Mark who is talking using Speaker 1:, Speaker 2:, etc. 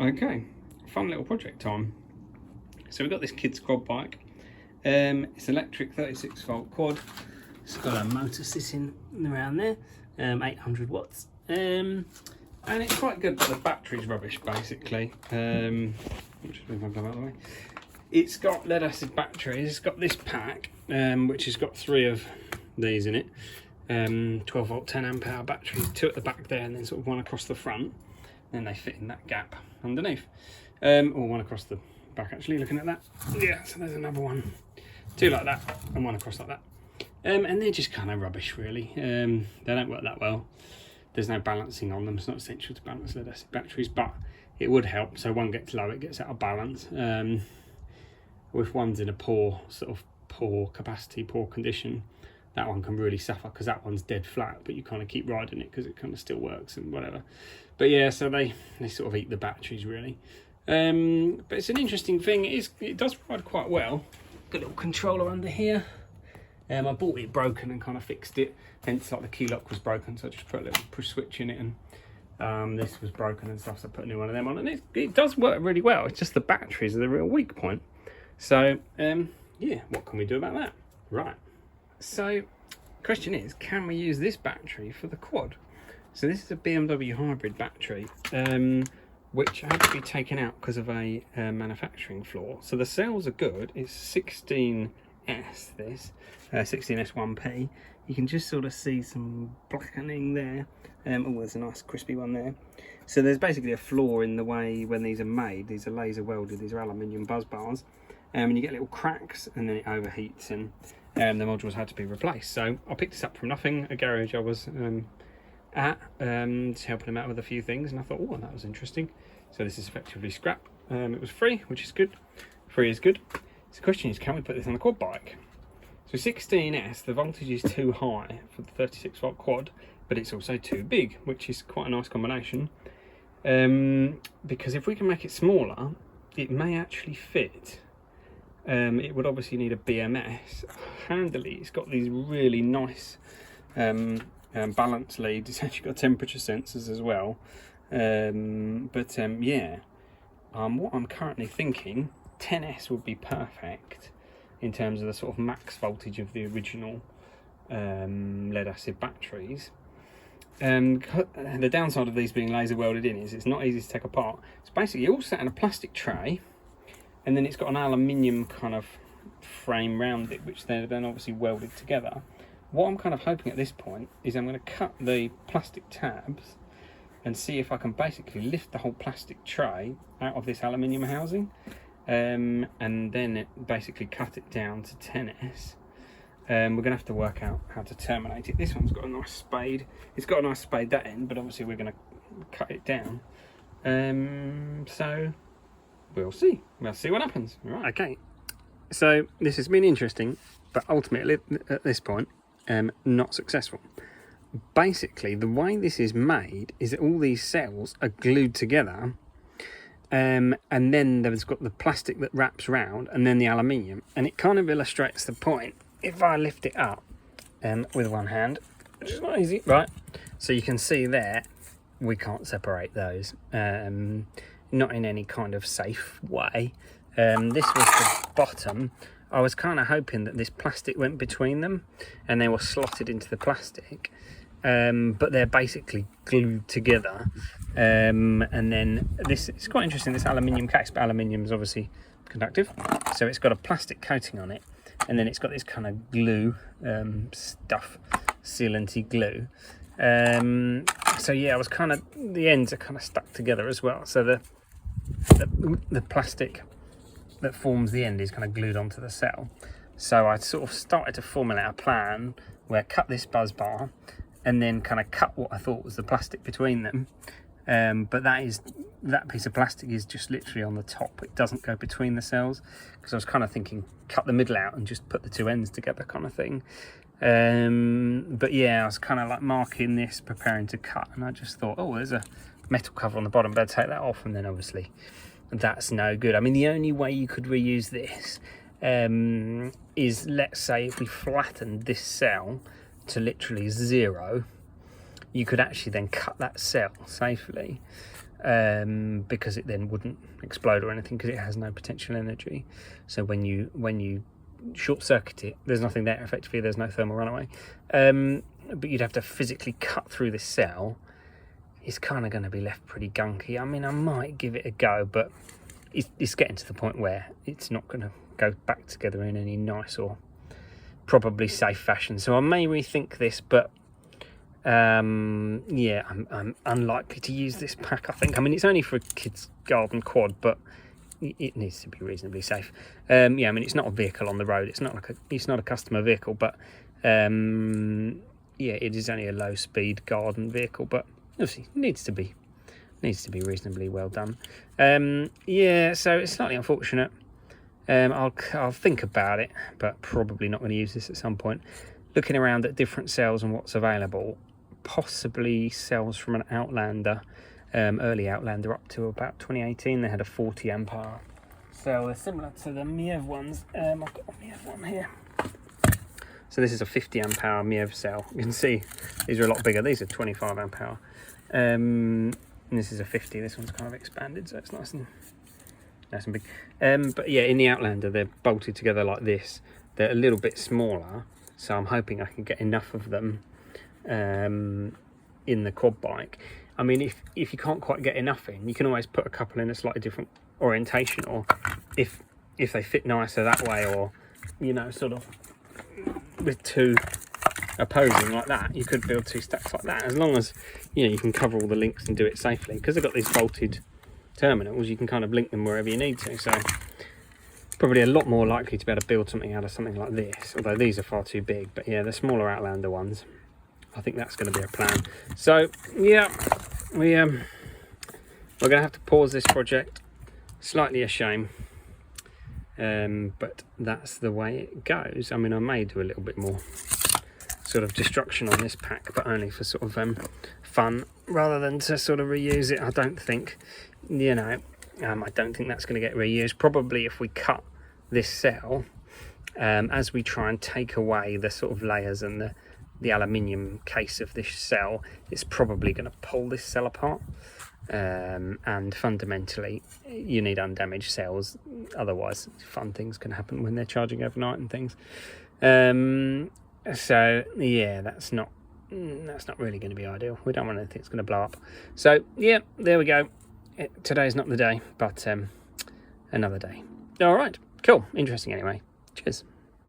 Speaker 1: Okay, fun little project time. So we've got this kid's quad bike. It's electric 36 volt quad. It's got a motor sitting around there, 800 watts. And it's quite good, but the battery's rubbish basically. Which is if I go out of the way. It's got lead acid batteries. It's got this pack, which has got 3 of these in it. 12 volt 10 amp hour batteries, 2 at the back there and then sort of 1 across the front. Then they fit in that gap underneath. Or 1 across the back actually, looking at that. Yeah, so there's another one. 2 like that and 1 across like that. And they're just kind of rubbish really. They don't work that well. There's no balancing on them. It's not essential to balance lead acid batteries, but it would help. So one gets low, it gets out of balance. If one's in a poor capacity, poor condition, that one can really suffer because that one's dead flat, but you kind of keep riding it because it kind of still works and whatever. But yeah, so they sort of eat the batteries really. But it's an interesting thing. It does ride quite well. Got a little controller under here. I bought it broken and kind of fixed it. Hence, like the key lock was broken, so I just put a little push switch in it, and this was broken and stuff, so I put a new one of them on, and it does work really well. It's just the batteries are the real weak point. So yeah, what can we do about that? Right. So, question is, can we use this battery for the quad? So this is a BMW hybrid battery, which had to be taken out because of a manufacturing flaw. So the cells are good. It's 16S, this 16S1P. You can just sort of see some blackening there. Oh, there's a nice crispy one there. So there's basically a flaw in the way when these are made. These are laser welded. These are aluminium buzz bars, and you get little cracks, and then it overheats, and the modules had to be replaced. So I picked this up from nothing, a garage I was at, just helping them out with a few things, and I thought, oh, that was interesting. So this is effectively scrap. It was free, which is good. Free is good. So the question is, can we put this on the quad bike? So 16S, the voltage is too high for the 36 volt quad, but it's also too big, which is quite a nice combination. Because if we can make it smaller, it may actually fit. It would obviously need a BMS. Handily, it's got these really nice balance leads. It's actually got temperature sensors as well. Yeah, what I'm currently thinking, 10S would be perfect in terms of the sort of max voltage of the original lead acid batteries. The downside of these being laser welded in is it's not easy to take apart. It's basically all set in a plastic tray, and then it's got an aluminium kind of frame round it, which they're then obviously welded together. What I'm kind of hoping at this point is I'm going to cut the plastic tabs and see if I can basically lift the whole plastic tray out of this aluminium housing, and then basically cut it down to 10S. We're going to have to work out how to terminate it. This one's got a nice spade. It's got a nice spade that end, but obviously we're going to cut it down. So we'll see. We'll see what happens. Right. Okay. So this has been interesting, but ultimately at this point, not successful. Basically, the way this is made is that all these cells are glued together, and then there's got the plastic that wraps round, and then the aluminium, and it kind of illustrates the point. If I lift it up with one hand, which is not easy, right? So you can see there, we can't separate those, not in any kind of safe way. This was the bottom. I was kind of hoping that this plastic went between them and they were slotted into the plastic, but they're basically glued together. And then this, it's quite interesting, this aluminium case, but aluminium is obviously conductive, so it's got a plastic coating on it, and then it's got this kind of glue stuff, sealanty glue. So yeah, I was kind of, the ends are kind of stuck together as well, so the plastic that forms the end is kind of glued onto the cell. So I sort of started to formulate a plan where I cut this buzz bar and then kind of cut what I thought was the plastic between them. But that piece of plastic is just literally on the top. It doesn't go between the cells, because I was kind of thinking cut the middle out and just put the two ends together kind of thing. But yeah, I was kind of like marking this, preparing to cut, and I just thought, oh, there's a metal cover on the bottom, better take that off. And then obviously that's no good. I mean, the only way you could reuse this is, let's say if we flattened this cell to literally 0, you could actually then cut that cell safely. because it then wouldn't explode or anything because it has no potential energy. So when you short circuit it, there's nothing there effectively. There's no thermal runaway. But you'd have to physically cut through this cell. It's kind of going to be left pretty gunky. I mean, I might give it a go, but it's getting to the point where it's not going to go back together in any nice or probably safe fashion. So I may rethink this, but yeah, I'm unlikely to use this pack, I think. I mean, it's only for a kid's garden quad, but it needs to be reasonably safe. Yeah, I mean, it's not a vehicle on the road. It's not a customer vehicle, but yeah, it is only a low speed garden vehicle, but obviously needs to be reasonably well done. Yeah, so it's slightly unfortunate. I'll think about it, but probably not going to use this at some point. Looking around at different cells and what's available, possibly cells from an Outlander, early Outlander up to about 2018. They had a 40 amp hour cell. They're similar to the Miev ones. I've got a Miev one here. So this is a 50 amp hour Miev cell. You can see these are a lot bigger. These are 25 amp hour. And this is a 50. This one's kind of expanded, so it's nice and big. But yeah, in the Outlander, they're bolted together like this. They're a little bit smaller, so I'm hoping I can get enough of them in the quad bike. I mean, if you can't quite get enough in, you can always put a couple in a slightly different orientation, or if they fit nicer that way, or, you know, sort of with two opposing like that, you could build two stacks like that, as long as, you know, you can cover all the links and do it safely. Because they've got these bolted terminals, you can kind of link them wherever you need to. So probably a lot more likely to be able to build something out of something like this, although these are far too big. But yeah, the smaller Outlander ones, I think that's going to be a plan. So yeah, we're going to have to pause this project. Slightly a shame, but that's the way it goes. I mean, I may do a little bit more sort of destruction on this pack, but only for sort of fun rather than to sort of reuse it. I don't think, you know, I don't think that's going to get reused. Probably if we cut this cell, as we try and take away the sort of layers and the aluminium case of this cell, it's probably going to pull this cell apart. And fundamentally, you need undamaged cells, otherwise fun things can happen when they're charging overnight and things. So yeah, that's not really going to be ideal. We don't want anything that's going to blow up. So yeah, there we go. Today's not the day, but another day. All right, cool, interesting anyway. Cheers.